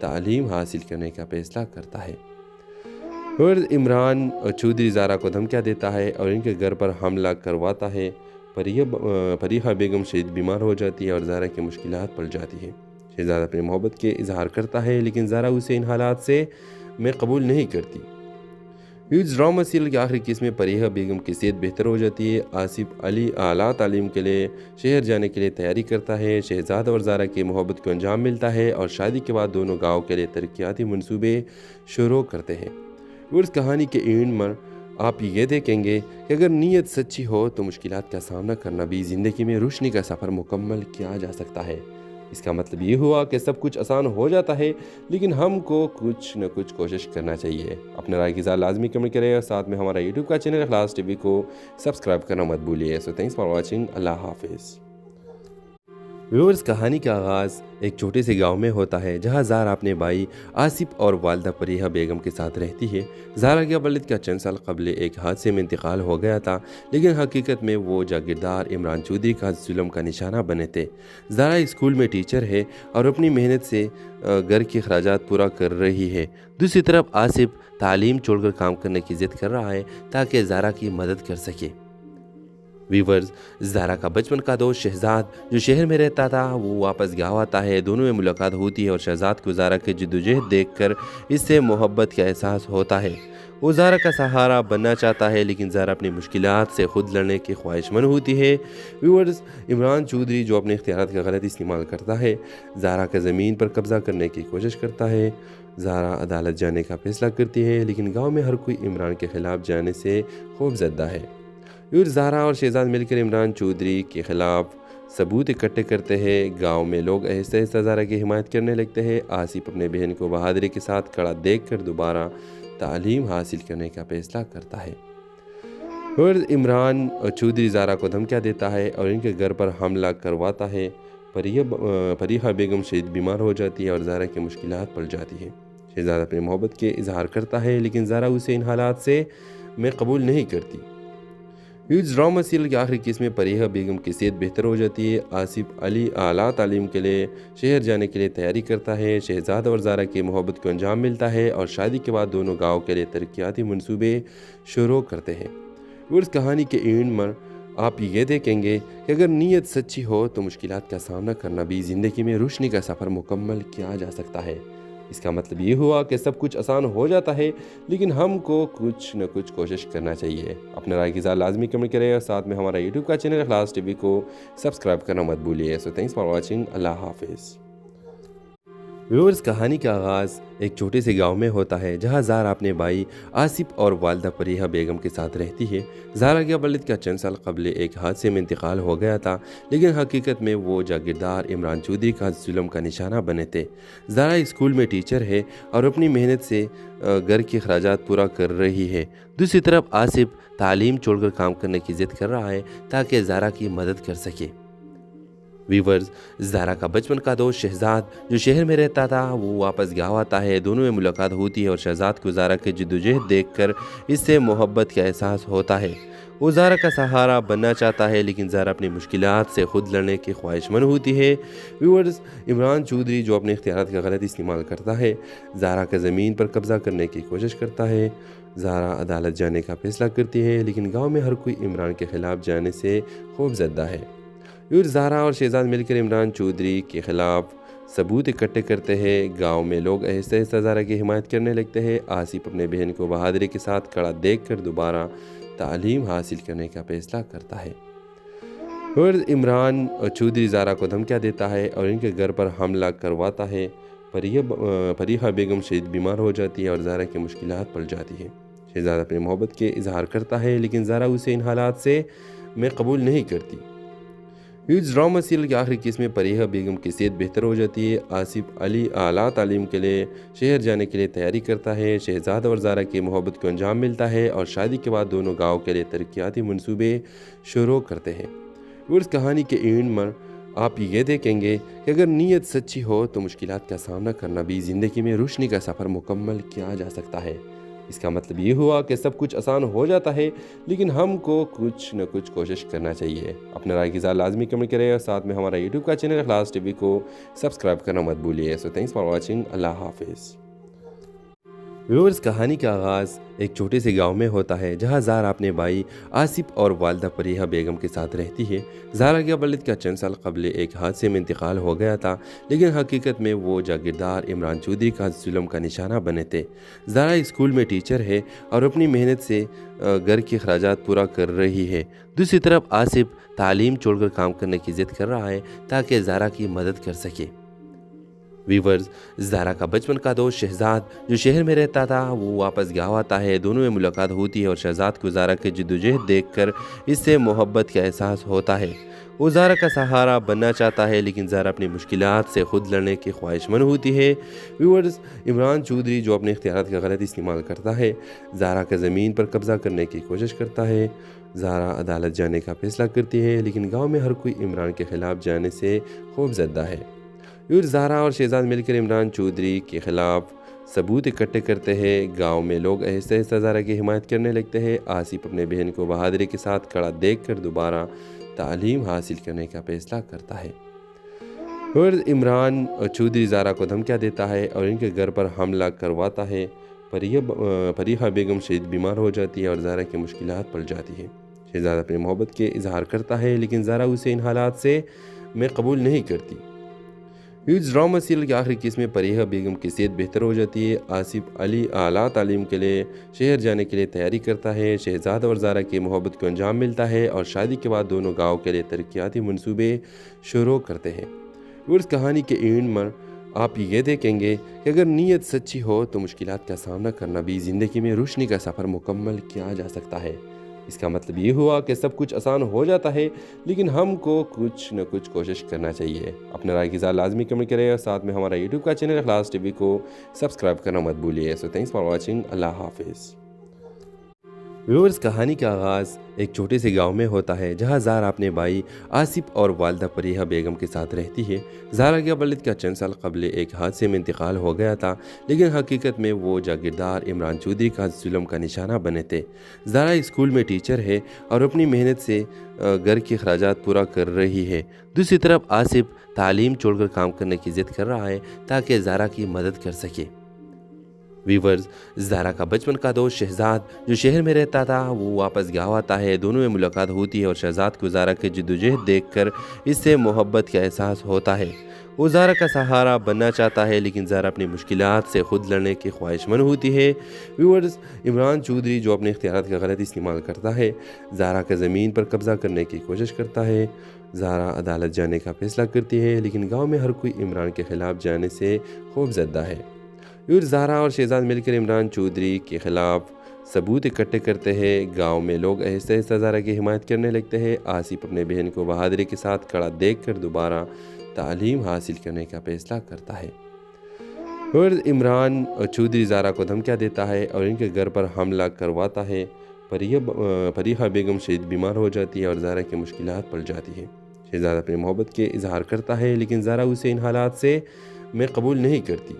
تعلیم حاصل کرنے کا فیصلہ کرتا ہے۔ اور عمران چودھری زارا کو دھمکیاں دیتا ہے اور ان کے گھر پر حملہ کرواتا ہے۔ فریحہ بیگم شدید بیمار ہو جاتی ہے اور زارا کی مشکلات پڑ جاتی ہے۔ شہزادہ اپنی محبت کے اظہار کرتا ہے لیکن زارا اسے ان حالات سے میں قبول نہیں کرتی۔ اس ڈرامہ سیریل کی آخری قسط میں فریحہ بیگم کی صحت بہتر ہو جاتی ہے۔ آصف علی اعلیٰ تعلیم کے لیے شہر جانے کے لیے تیاری کرتا ہے۔ شہزادہ اور زارا کی محبت کو انجام ملتا ہے اور شادی کے بعد دونوں گاؤں کے لیے ترقیاتی منصوبے شروع کرتے ہیں۔ اور اس کہانی کے اینڈ میں آپ یہ دیکھیں گے کہ اگر نیت سچی ہو تو مشکلات کا سامنا کرنا بھی زندگی میں روشنی کا سفر مکمل کیا جا سکتا ہے۔ اس کا مطلب یہ ہوا کہ سب کچھ آسان ہو جاتا ہے لیکن ہم کو کچھ نہ کچھ کوشش کرنا چاہیے۔ اپنے رائے کی اظہار لازمی کمنٹ کریں اور ساتھ میں ہمارا یوٹیوب کا چینل اخلاص ٹی وی کو سبسکرائب کرنا مت بھولیے۔ سو تھینکس فار واچنگ۔ اللہ حافظ۔ ویورز، کہانی کا آغاز ایک چھوٹے سے گاؤں میں ہوتا ہے جہاں زارا اپنے بھائی آصف اور والدہ فریحہ بیگم کے ساتھ رہتی ہے۔ زارا کے والد کا چند سال قبل ایک حادثے میں انتقال ہو گیا تھا لیکن حقیقت میں وہ جاگیردار عمران چودھری کا ظلم کا نشانہ بنے تھے۔ زارا اسکول میں ٹیچر ہے اور اپنی محنت سے گھر کے اخراجات پورا کر رہی ہے۔ دوسری طرف آصف تعلیم چھوڑ کر کام کرنے کی ضد کر رہا ہے تاکہ زارا کی مدد کر سکے۔ ویورز، زارا کا بچپن کا دوست شہزاد جو شہر میں رہتا تھا وہ واپس گاؤں آتا ہے۔ دونوں میں ملاقات ہوتی ہے اور شہزاد کو زارا کی جدوجہد دیکھ کر اس سے محبت کا احساس ہوتا ہے۔ وہ زارا کا سہارا بننا چاہتا ہے لیکن زارا اپنی مشکلات سے خود لڑنے کی خواہش مند ہوتی ہے۔ ویورز، عمران چودھری جو اپنے اختیارات کا غلط استعمال کرتا ہے، زارا کا زمین پر قبضہ کرنے کی کوشش کرتا ہے۔ زارا عدالت جانے کا فیصلہ کرتی ہے لیکن گاؤں میں ہر کوئی عمران کے خلاف جانے سے خوف زدہ ہے۔ پھر زارا اور شہزاد مل کر عمران چودھری کے خلاف ثبوت اکٹھے کرتے ہیں۔ گاؤں میں لوگ آہستہ آہستہ زارا کی حمایت کرنے لگتے ہیں۔ آصف اپنے بہن کو بہادری کے ساتھ کھڑا دیکھ کر دوبارہ تعلیم حاصل کرنے کا فیصلہ کرتا ہے۔ اور عمران چودھری زارا کو دھمکیاں دیتا ہے اور ان کے گھر پر حملہ کرواتا ہے۔ فریحہ بیگم شدید بیمار ہو جاتی ہے اور زارا کی مشکلات پڑ جاتی ہے۔ شہزادہ اپنی محبت کے اظہار کرتا ہے لیکن زارا اسے ان حالات سے میں قبول نہیں کرتی۔ اس ڈرامہ سیریل کی آخری قسط میں فریحہ بیگم کی صحت بہتر ہو جاتی ہے۔ آصف علی اعلیٰ تعلیم کے لیے شہر جانے کے لیے تیاری کرتا ہے۔ شہزادہ اور زارا کی محبت کو انجام ملتا ہے اور شادی کے بعد دونوں گاؤں کے لیے ترقیاتی منصوبے شروع کرتے ہیں۔ اور اس کہانی کے اینڈ میں آپ یہ دیکھیں گے کہ اگر نیت سچی ہو تو مشکلات کا سامنا کرنا بھی زندگی میں روشنی کا سفر مکمل کیا جا سکتا ہے۔ اس کا مطلب یہ ہوا کہ سب کچھ آسان ہو جاتا ہے لیکن ہم کو کچھ نہ کچھ کوشش کرنا چاہیے۔ اپنے رائے کی اظہار لازمی کمنٹ کریں اور ساتھ میں ہمارا یوٹیوب کا چینل اخلاص ٹی وی کو سبسکرائب کرنا مت بھولیے۔ سو تھینکس فار واچنگ۔ اللہ حافظ۔ ویورز، کہانی کا آغاز ایک چھوٹے سے گاؤں میں ہوتا ہے جہاں زارا اپنے بھائی آصف اور والدہ فریحہ بیگم کے ساتھ رہتی ہے۔ زارا کے والد کا چند سال قبل ایک حادثے میں انتقال ہو گیا تھا لیکن حقیقت میں وہ جاگیردار عمران چودھری کا ظلم کا نشانہ بنے تھے۔ زارا اسکول میں ٹیچر ہے اور اپنی محنت سے گھر کے اخراجات پورا کر رہی ہے۔ دوسری طرف آصف تعلیم چھوڑ کر کام کرنے کی ضد کر رہا ہے تاکہ زارا کی مدد کر سکے۔ ویورز، زارا کا بچپن کا دوست شہزاد جو شہر میں رہتا تھا وہ واپس گاؤں آتا ہے۔ دونوں میں ملاقات ہوتی ہے اور شہزاد کو زارا کی جدوجہد دیکھ کر اس سے محبت کا احساس ہوتا ہے۔ وہ زارا کا سہارا بننا چاہتا ہے لیکن زارا اپنی مشکلات سے خود لڑنے کی خواہش مند ہوتی ہے۔ ویورز، عمران چودھری جو اپنے اختیارات کا غلط استعمال کرتا ہے، زارا کا زمین پر قبضہ کرنے کی کوشش کرتا ہے۔ زارا عدالت جانے کا فیصلہ کرتی ہے لیکن گاؤں میں ہر کوئی عمران کے خلاف جانے سے خوف زدہ ہے۔ پھر زارا اور شہزاد مل کر عمران چودھری کے خلاف ثبوت اکٹھے کرتے ہیں۔ گاؤں میں لوگ آہستہ آہستہ زارا کی حمایت کرنے لگتے ہیں۔ آصف اپنے بہن کو بہادری کے ساتھ کھڑا دیکھ کر دوبارہ تعلیم حاصل کرنے کا فیصلہ کرتا ہے۔ اور عمران چودھری زارا کو دھمکیاں دیتا ہے اور ان کے گھر پر حملہ کرواتا ہے۔ فریحہ بیگم شدید بیمار ہو جاتی ہے اور زارا کی مشکلات پڑ جاتی ہے۔ شہزادہ اپنی محبت کے اظہار کرتا ہے لیکن زارا اسے ان حالات سے میں قبول نہیں کرتی۔ اس ڈرامہ سیریل کی آخری قسط میں فریحہ بیگم کی صحت بہتر ہو جاتی ہے۔ آصف علی اعلیٰ تعلیم کے لیے شہر جانے کے لیے تیاری کرتا ہے۔ شہزادہ اور زارا کی محبت کو انجام ملتا ہے اور شادی کے بعد دونوں گاؤں کے لیے ترقیاتی منصوبے شروع کرتے ہیں۔ اور اس کہانی کے اینڈ میں آپ یہ دیکھیں گے کہ اگر نیت سچی ہو تو مشکلات کا سامنا کرنا بھی زندگی میں روشنی کا سفر مکمل کیا جا سکتا ہے۔ اس کا مطلب یہ ہوا کہ سب کچھ آسان ہو جاتا ہے، لیکن ہم کو کچھ نہ کچھ کوشش کرنا چاہیے۔ اپنے رائے کی اظہار لازمی کمنٹ کریں اور ساتھ میں ہمارا یوٹیوب کا چینل اخلاص ٹی وی کو سبسکرائب کرنا مت بھولیے۔ سو تھینکس فار واچنگ، اللہ حافظ۔ ویورز، کہانی کا آغاز ایک چھوٹے سے گاؤں میں ہوتا ہے جہاں زہرا اپنے بھائی آصف اور والدہ پریحہ بیگم کے ساتھ رہتی ہے۔ زہرا کے والد کا چند سال قبل ایک حادثے میں انتقال ہو گیا تھا، لیکن حقیقت میں وہ جاگیردار عمران چودھری کا ظلم کا نشانہ بنے تھے۔ زہرا اسکول میں ٹیچر ہے اور اپنی محنت سے گھر کے اخراجات پورا کر رہی ہے۔ دوسری طرف آصف تعلیم چھوڑ کر کام کرنے کی ضد کر رہا ہے تاکہ زہرا کی مدد کر سکے۔ ویورز، زہرا کا بچپن کا دوست شہزاد جو شہر میں رہتا تھا وہ واپس گاؤں آتا ہے۔ دونوں میں ملاقات ہوتی ہے اور شہزاد کو زہرا کی جدوجہد دیکھ کر اس سے محبت کا احساس ہوتا ہے۔ وہ زہرا کا سہارا بننا چاہتا ہے، لیکن زہرا اپنی مشکلات سے خود لڑنے کی خواہش مند ہوتی ہے۔ ویورز، عمران چودھری جو اپنے اختیارات کا غلط استعمال کرتا ہے، زہرا کا زمین پر قبضہ کرنے کی کوشش کرتا ہے۔ زہرا عدالت جانے کا فیصلہ کرتی ہے، لیکن گاؤں میں ہر کوئی عمران کے خلاف جانے سے خوف زدہ ہے۔ زہرا اور شہزاد مل کر عمران چودھری کے خلاف ثبوت اکٹھے کرتے ہیں۔ گاؤں میں لوگ آہستہ آہستہ زہرا کی حمایت کرنے لگتے ہیں۔ آصف اپنے بہن کو بہادری کے ساتھ کھڑا دیکھ کر دوبارہ تعلیم حاصل کرنے کا فیصلہ کرتا ہے۔ اور عمران چودھری زہرا کو دھمکیاں دیتا ہے اور ان کے گھر پر حملہ کرواتا ہے۔ پریحہ بیگم شدید بیمار ہو جاتی ہے اور زہرا کی مشکلات پڑ جاتی ہے۔ شہزاد اپنی محبت کے اظہار کرتا ہے، لیکن زہرا اسے ان حالات سے میں قبول نہیں کرتی۔ اس ڈرامہ سیریل کے آخری قسط میں پریحہ بیگم کی صحت بہتر ہو جاتی ہے۔ آصف اعلیٰ تعلیم کے لیے شہر جانے کے لیے تیاری کرتا ہے۔ شہزاد اور زہرا کی محبت کو انجام ملتا ہے اور شادی کے بعد دونوں گاؤں کے لیے ترقیاتی منصوبے شروع کرتے ہیں۔ اس کہانی کے اینڈ میں آپ یہ دیکھیں گے کہ اگر نیت سچی ہو تو مشکلات کا سامنا کرنا بھی زندگی میں روشنی کا سفر مکمل کیا جا سکتا ہے۔ اس کا مطلب یہ ہوا کہ سب کچھ آسان ہو جاتا ہے، لیکن ہم کو کچھ نہ کچھ کوشش کرنا چاہیے۔ اپنے رائے کی اظہار لازمی کمنٹ کریں اور ساتھ میں ہمارا یوٹیوب کا چینل اخلاص ٹی وی کو سبسکرائب کرنا مت بھولیے۔ سو تھینکس فار واچنگ، اللہ حافظ۔ ویورز، کہانی کا آغاز ایک چھوٹے سے گاؤں میں ہوتا ہے جہاں زہرا اپنے بھائی آصف اور والدہ پریحہ بیگم کے ساتھ رہتی ہے۔ زہرا کے والد کا چند سال قبل ایک حادثے میں انتقال ہو گیا تھا، لیکن حقیقت میں وہ جاگیردار عمران چودھری کا ظلم کا نشانہ بنے تھے۔ زہرا اسکول میں ٹیچر ہے اور اپنی محنت سے گھر کے اخراجات پورا کر رہی ہے۔ دوسری طرف آصف تعلیم چھوڑ کر کام کرنے کی ضد کر رہا ہے تاکہ زہرا کی مدد کر سکے۔ ویورز، زہرا کا بچپن کا دوست شہزاد جو شہر میں رہتا تھا وہ واپس گاؤں آتا ہے۔ دونوں میں ملاقات ہوتی ہے اور شہزاد کو زہرا کی جدوجہد دیکھ کر اس سے محبت کا احساس ہوتا ہے۔ وہ زہرا کا سہارا بننا چاہتا ہے، لیکن زہرا اپنی مشکلات سے خود لڑنے کی خواہش مند ہوتی ہے۔ ویورز، عمران چودھری جو اپنے اختیارات کا غلط استعمال کرتا ہے، زہرا کا زمین پر قبضہ کرنے کی کوشش کرتا ہے۔ زہرا عدالت جانے کا فیصلہ کرتی ہے، لیکن گاؤں میں ہر کوئی عمران کے خلاف جانے سے خوف زدہ ہے۔ زہرا اور شہزاد مل کر عمران چودھری کے خلاف ثبوت اکٹھے کرتے ہیں۔ گاؤں میں لوگ آہستہ آہستہ زہرا کی حمایت کرنے لگتے ہیں۔ آصف اپنے بہن کو بہادری کے ساتھ کھڑا دیکھ کر دوبارہ تعلیم حاصل کرنے کا فیصلہ کرتا ہے۔ اور عمران چودھری زہرا کو دھمکیاں دیتا ہے اور ان کے گھر پر حملہ کرواتا ہے۔ پریحہ بیگم شدید بیمار ہو جاتی ہے اور زہرا کی مشکلات پڑ جاتی ہے۔ شہزاد اپنی محبت کے اظہار کرتا ہے، لیکن زہرا اسے ان حالات سے میں قبول نہیں کرتی۔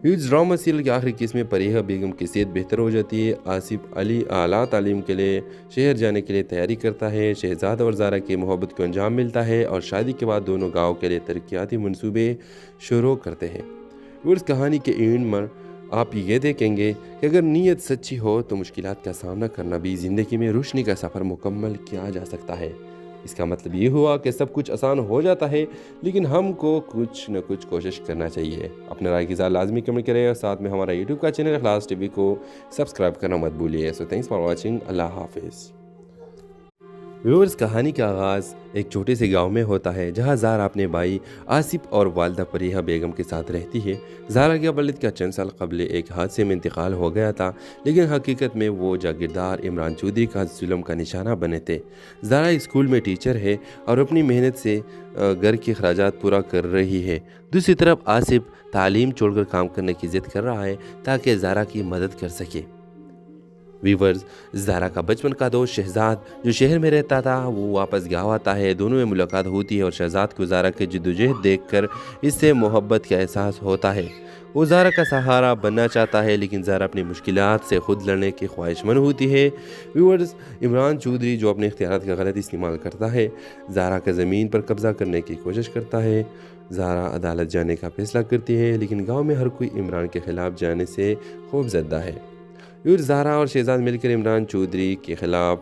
اس ڈرامہ سیریل کے آخری قسط میں پریحہ بیگم کی صحت بہتر ہو جاتی ہے۔ آصف اعلیٰ تعلیم کے لیے شہر جانے کے لیے تیاری کرتا ہے۔ شہزاد اور زہرا کی محبت کو انجام ملتا ہے اور شادی کے بعد دونوں گاؤں کے لیے ترقیاتی منصوبے شروع کرتے ہیں۔ اس کہانی کے اینڈ میں آپ یہ دیکھیں گے کہ اگر نیت سچی ہو تو مشکلات کا سامنا کرنا بھی زندگی میں روشنی کا سفر مکمل کیا جا سکتا ہے۔ اس کا مطلب یہ ہوا کہ سب کچھ آسان ہو جاتا ہے، لیکن ہم کو کچھ نہ کچھ کوشش کرنا چاہیے۔ اپنے رائے کی اظہار لازمی کمنٹ کریں اور ساتھ میں ہمارا یوٹیوب کا چینل اخلاص ٹی وی کو سبسکرائب کرنا مت بھولیے۔ سو تھینکس فار واچنگ، اللہ حافظ۔ ویورز، کہانی کا آغاز ایک چھوٹے سے گاؤں میں ہوتا ہے جہاں زہرا اپنے بھائی آصف اور والدہ پریحہ بیگم کے ساتھ رہتی ہے۔ زہرا کے والد کا چند سال قبل ایک حادثے میں انتقال ہو گیا تھا، لیکن حقیقت میں وہ جاگیردار عمران چودھری کا ظلم کا نشانہ بنے تھے۔ زہرا اسکول میں ٹیچر ہے اور اپنی محنت سے گھر کے اخراجات پورا کر رہی ہے۔ دوسری طرف آصف تعلیم چھوڑ کر کام کرنے کی ضد کر رہا ہے تاکہ زہرا کی مدد کر سکے۔ ویورز، زہرا کا بچپن کا دوست شہزاد جو شہر میں رہتا تھا وہ واپس گاؤں آتا ہے۔ دونوں میں ملاقات ہوتی ہے اور شہزاد کو زہرا کی جدوجہد دیکھ کر اس سے محبت کا احساس ہوتا ہے۔ وہ زہرا کا سہارا بننا چاہتا ہے، لیکن زہرا اپنی مشکلات سے خود لڑنے کی خواہش مند ہوتی ہے۔ ویورز، عمران چودھری جو اپنے اختیارات کا غلط استعمال کرتا ہے، زہرا کا زمین پر قبضہ کرنے کی کوشش کرتا ہے۔ زہرا عدالت جانے کا فیصلہ کرتی ہے، لیکن گاؤں میں ہر کوئی عمران کے خلاف جانے سے خوف زدہ ہے۔ ویورز، زہرا اور شہزاد مل کر عمران چودھری کے خلاف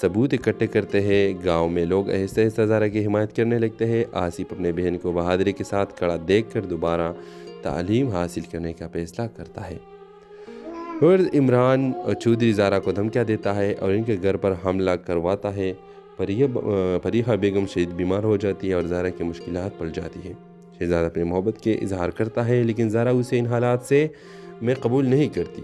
ثبوت اکٹھے کرتے ہیں۔ گاؤں میں لوگ آہستہ آہستہ زہرا کی حمایت کرنے لگتے ہیں۔ آصف اپنے بہن کو بہادری کے ساتھ کھڑا دیکھ کر دوبارہ تعلیم حاصل کرنے کا فیصلہ کرتا ہے۔ اور عمران چودھری زہرا کو دھمکیاں دیتا ہے اور ان کے گھر پر حملہ کرواتا ہے۔ فریحہ بیگم شدید بیمار ہو جاتی ہے اور زہرا کی مشکلات پڑ جاتی ہے۔ شہزاد اپنے محبت کے اظہار کرتا ہے، لیکن زہرا اسے ان حالات سے میں قبول نہیں کرتی۔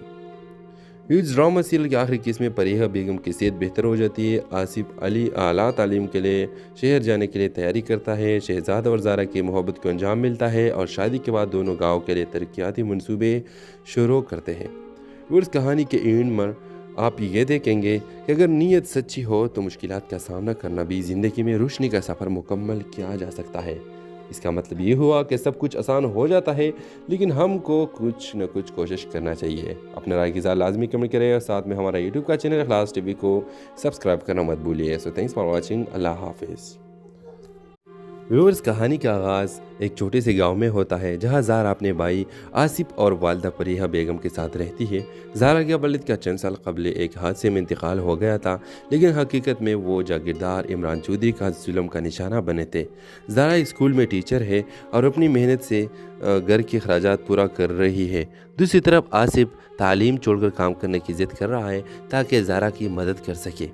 ڈرامہ سیریل کے آخری قسط میں فریحہ بیگم کی صحت بہتر ہو جاتی ہے۔ آصف علی اعلیٰ تعلیم کے لیے شہر جانے کے لیے تیاری کرتا ہے۔ شہزاد اور زہرا کی محبت کو انجام ملتا ہے اور شادی کے بعد دونوں گاؤں کے لیے ترقیاتی منصوبے شروع کرتے ہیں۔ اس کہانی کے اینڈ میں آپ یہ دیکھیں گے کہ اگر نیت سچی ہو تو مشکلات کا سامنا کرنا بھی زندگی میں روشنی کا سفر مکمل کیا جا سکتا ہے۔ اس کا مطلب یہ ہوا کہ سب کچھ آسان ہو جاتا ہے، لیکن ہم کو کچھ نہ کچھ کوشش کرنا چاہیے۔ اپنے رائے کی اظہار لازمی کمنٹ کریں اور ساتھ میں ہمارا یوٹیوب کا چینل اخلاص ٹی وی کو سبسکرائب کرنا مت بھولیے۔ سو تھینکس فار واچنگ۔ اللہ حافظ۔ ویورز، کہانی کا آغاز ایک چھوٹے سے گاؤں میں ہوتا ہے جہاں زہرا اپنے بھائی آصف اور والدہ فریحہ بیگم کے ساتھ رہتی ہے۔ زہرا کے والد کا چند سال قبل ایک حادثے میں انتقال ہو گیا تھا، لیکن حقیقت میں وہ جاگیردار عمران چودھری کا ظلم کا نشانہ بنے تھے۔ زہرا اسکول میں ٹیچر ہے اور اپنی محنت سے گھر کے اخراجات پورا کر رہی ہے۔ دوسری طرف آصف تعلیم چھوڑ کر کام کرنے کی ضد کر رہا ہے تاکہ زہرا کی مدد کر سکے۔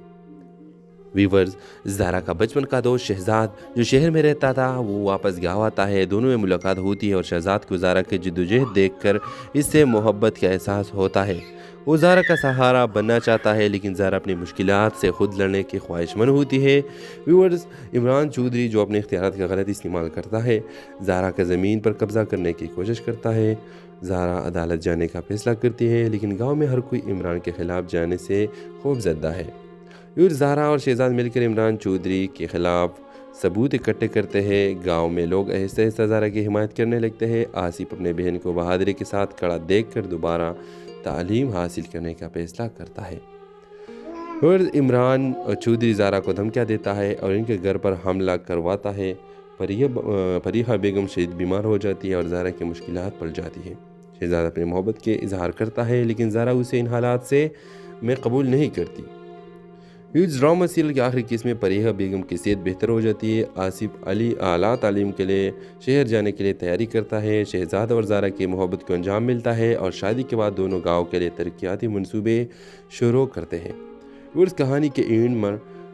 ویورز، زہرا کا بچپن کا دوست شہزاد جو شہر میں رہتا تھا وہ واپس گاؤں آتا ہے۔ دونوں میں ملاقات ہوتی ہے اور شہزاد کو زہرا کی جدوجہد دیکھ کر اس سے محبت کا احساس ہوتا ہے۔ وہ زہرا کا سہارا بننا چاہتا ہے، لیکن زہرا اپنی مشکلات سے خود لڑنے کی خواہش مند ہوتی ہے۔ ویورز، عمران چودھری جو اپنے اختیارات کا غلط استعمال کرتا ہے، زہرا کا زمین پر قبضہ کرنے کی کوشش کرتا ہے۔ زہرا عدالت جانے کا فیصلہ کرتی ہے، لیکن گاؤں میں ہر کوئی عمران کے خلاف جانے سے خوف زدہ ہے۔ زہرا اور شہزاد مل کر عمران چودھری کے خلاف ثبوت اکٹھے کرتے ہیں۔ گاؤں میں لوگ آہستہ آہستہ زہرا کی حمایت کرنے لگتے ہیں۔ آصف اپنے بہن کو بہادری کے ساتھ کھڑا دیکھ کر دوبارہ تعلیم حاصل کرنے کا فیصلہ کرتا ہے۔ اور عمران چودھری زہرا کو دھمکیاں دیتا ہے اور ان کے گھر پر حملہ کرواتا ہے۔ فریحہ بیگم شدید بیمار ہو جاتی ہے اور زہرا کی مشکلات پڑ جاتی ہے۔ شہزاد اپنے محبت کے اظہار کرتا ہے، لیکن زہرا اسے ان حالات سے میں قبول نہیں کرتی۔ ڈرامہ سیریل کے آخری قسط میں فریحہ بیگم کی صحت بہتر ہو جاتی ہے۔ آصف علی اعلیٰ تعلیم کے لیے شہر جانے کے لیے تیاری کرتا ہے۔ شہزاد اور زہرا کی محبت کو انجام ملتا ہے اور شادی کے بعد دونوں گاؤں کے لیے ترقیاتی منصوبے شروع کرتے ہیں۔ اس کہانی کے اینڈ میں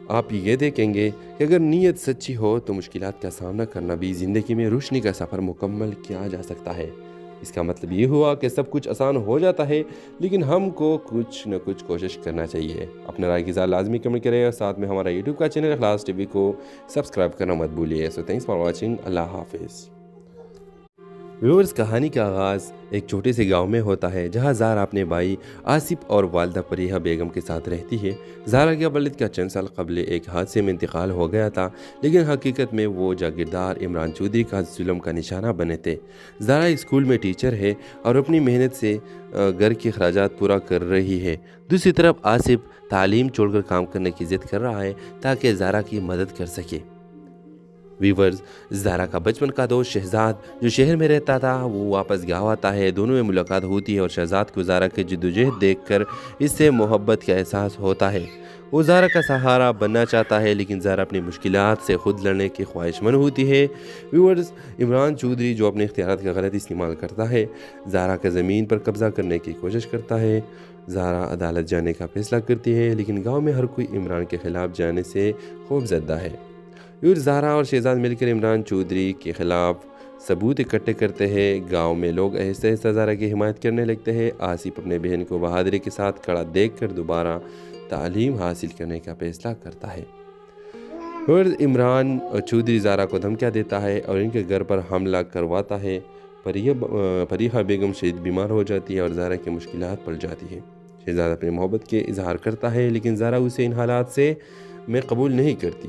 آپ یہ دیکھیں گے کہ اگر نیت سچی ہو تو مشکلات کا سامنا کرنا بھی زندگی میں روشنی کا سفر مکمل کیا جا سکتا ہے۔ اس کا مطلب یہ ہوا کہ سب کچھ آسان ہو جاتا ہے، لیکن ہم کو کچھ نہ کچھ کوشش کرنا چاہیے۔ اپنے رائے کی اظہار لازمی کمنٹ کریں اور ساتھ میں ہمارا یوٹیوب کا چینل اخلاص ٹی وی کو سبسکرائب کرنا مت بھولیے۔ سو تھینکس فار واچنگ۔ اللہ حافظ۔ ویورز، کہانی کا آغاز ایک چھوٹے سے گاؤں میں ہوتا ہے جہاں زہرا اپنے بھائی آصف اور والدہ فریحہ بیگم کے ساتھ رہتی ہے۔ زہرا کے والد کا چند سال قبل ایک حادثے میں انتقال ہو گیا تھا، لیکن حقیقت میں وہ جاگیردار عمران چودھری کا ظلم کا نشانہ بنے تھے۔ زہرا اسکول میں ٹیچر ہے اور اپنی محنت سے گھر کے اخراجات پورا کر رہی ہے۔ دوسری طرف آصف تعلیم چھوڑ کر کام کرنے کی ضد کر رہا ہے تاکہ زہرا کی مدد کر سکے۔ ویورز، زہرا کا بچپن کا دوست شہزاد جو شہر میں رہتا تھا وہ واپس گاؤں آتا ہے۔ دونوں میں ملاقات ہوتی ہے اور شہزاد کو زہرا کی جدوجہد دیکھ کر اس سے محبت کا احساس ہوتا ہے۔ وہ زہرا کا سہارا بننا چاہتا ہے، لیکن زہرا اپنی مشکلات سے خود لڑنے کی خواہش مند ہوتی ہے۔ ویورز، عمران چودھری جو اپنے اختیارات کا غلط استعمال کرتا ہے، زہرا کا زمین پر قبضہ کرنے کی کوشش کرتا ہے۔ زہرا عدالت جانے کا فیصلہ کرتی ہے، لیکن گاؤں میں ہر کوئی عمران کے خلاف جانے سے خوف زدہ ہے۔ زہرا اور شہزاد مل کر عمران چودھری کے خلاف ثبوت اکٹھے کرتے ہیں۔ گاؤں میں لوگ آہستہ آہستہ زہرا کی حمایت کرنے لگتے ہیں۔ آصف اپنے بہن کو بہادری کے ساتھ کھڑا دیکھ کر دوبارہ تعلیم حاصل کرنے کا فیصلہ کرتا ہے۔ اور عمران چودھری زہرا کو دھمکیاں دیتا ہے اور ان کے گھر پر حملہ کرواتا ہے۔ فریحہ بیگم شدید بیمار ہو جاتی ہے اور زہرا کی مشکلات پڑ جاتی ہے۔ شہزاد اپنے محبت کے اظہار کرتا ہے، لیکن زہرا اسے ان حالات سے میں قبول نہیں کرتی۔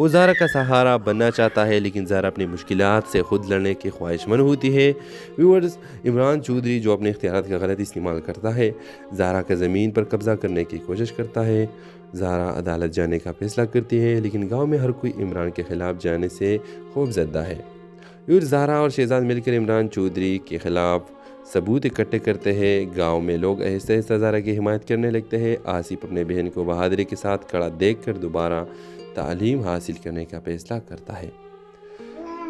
وہ زہرا کا سہارا بننا چاہتا ہے، لیکن زہرا اپنی مشکلات سے خود لڑنے کی خواہش مند ہوتی ہے۔ ویورز، عمران چودھری جو اپنے اختیارات کا غلط استعمال کرتا ہے، زہرا کا زمین پر قبضہ کرنے کی کوشش کرتا ہے۔ زہرا عدالت جانے کا فیصلہ کرتی ہے، لیکن گاؤں میں ہر کوئی عمران کے خلاف جانے سے خوف زدہ ہے۔ پھر زہرا اور شہزاد مل کر عمران چودھری کے خلاف ثبوت اکٹھے کرتے ہیں۔ گاؤں میں لوگ آہستہ آہستہ زہرا کی حمایت کرنے لگتے ہیں۔ آصف اپنے بہن کو بہادری کے ساتھ کھڑا دیکھ کر دوبارہ تعلیم حاصل کرنے کا فیصلہ کرتا ہے۔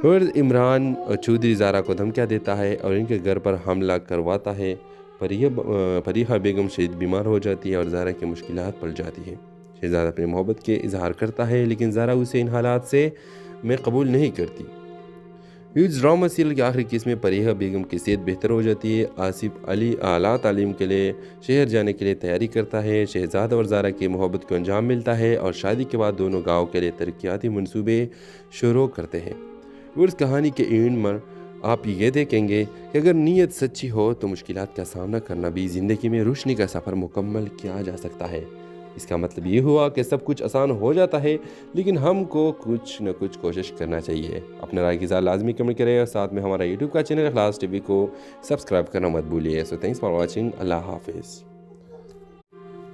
پھر عمران چودھری زہرا کو دھمکیاں دیتا ہے اور ان کے گھر پر حملہ کرواتا ہے۔ فریحہ بیگم شدید بیمار ہو جاتی ہے اور زہرا کی مشکلات پڑ جاتی ہے۔ شہزاد اپنے محبت کے اظہار کرتا ہے، لیکن زہرا اسے ان حالات سے میں قبول نہیں کرتی۔ اس ڈرامہ سیریل کے آخری قسط میں فریحہ بیگم کی صحت بہتر ہو جاتی ہے۔ آصف علی اعلیٰ تعلیم کے لیے شہر جانے کے لیے تیاری کرتا ہے۔ شہزاد اور زہرا کی محبت کو انجام ملتا ہے اور شادی کے بعد دونوں گاؤں کے لیے ترقیاتی منصوبے شروع کرتے ہیں۔ اس کہانی کے اینڈ میں آپ یہ دیکھیں گے کہ اگر نیت سچی ہو تو مشکلات کا سامنا کرنا بھی زندگی میں روشنی کا سفر مکمل کیا جا سکتا ہے۔ اس کا مطلب یہ ہوا کہ سب کچھ آسان ہو جاتا ہے، لیکن ہم کو کچھ نہ کچھ کوشش کرنا چاہیے۔ اپنے رائے کی اظہار لازمی کمنٹ کریں اور ساتھ میں ہمارا یوٹیوب کا چینل اخلاص ٹی وی کو سبسکرائب کرنا مت بھولیے۔ سو تھینکس فار واچنگ۔ اللہ حافظ۔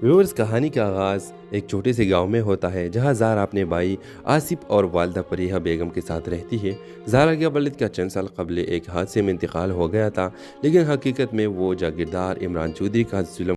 ویورز، کہانی کا آغاز ایک چھوٹے سے گاؤں میں ہوتا ہے جہاں زہرا اپنے بھائی آصف اور والدہ فریحہ بیگم کے ساتھ رہتی ہے۔ زہرا کے والد کا چند سال قبل ایک حادثے میں انتقال ہو گیا تھا، لیکن حقیقت میں وہ جاگیردار عمران چودھری کا ظلم